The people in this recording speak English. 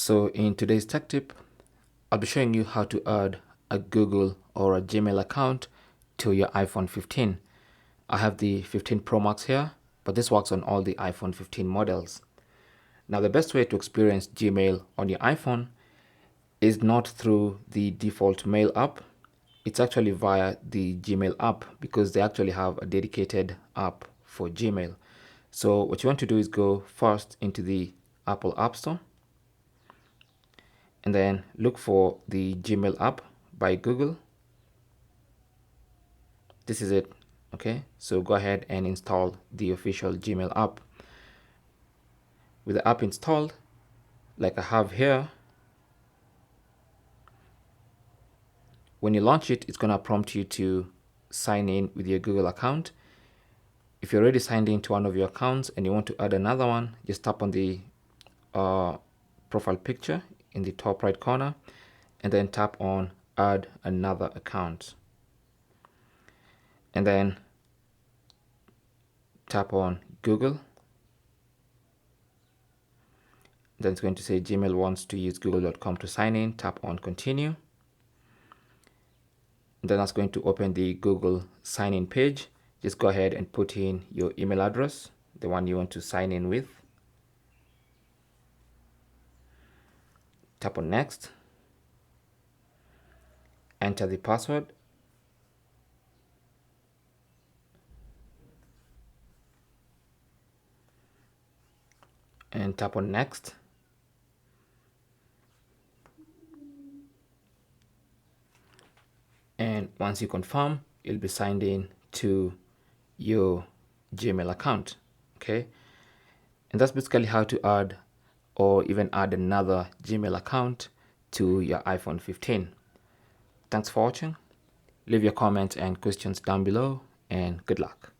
So in today's tech tip, I'll be showing you how to add a Google or a Gmail account to your iPhone 15. I have the 15 Pro Max here, but this works on all the iPhone 15 models. Now, the best way to experience Gmail on your iPhone is not through the default Mail app. It's actually via the Gmail app because they actually have a dedicated app for Gmail. So what you want to do is go first into the Apple App Store and then look for the Gmail app by Google. This is it. Okay, so go ahead and install the official Gmail app. With the app installed, like I have here, when you launch it, it's going to prompt you to sign in with your Google account. If you're already signed into one of your accounts and you want to add another one, just tap on the profile picture in the top right corner and then tap on add another account. And then tap on Google. Then it's going to say Gmail wants to use google.com to sign in. Tap on continue. And then that's going to open the Google sign in page. Just go ahead and put in your email address, the one you want to sign in with. Tap on next. Enter the password. And tap on next. And once you confirm, you'll be signed in to your Gmail account. Okay, and that's basically how to add or even add another Gmail account to your iPhone 15. Thanks for watching. Leave your comments and questions down below, and good luck.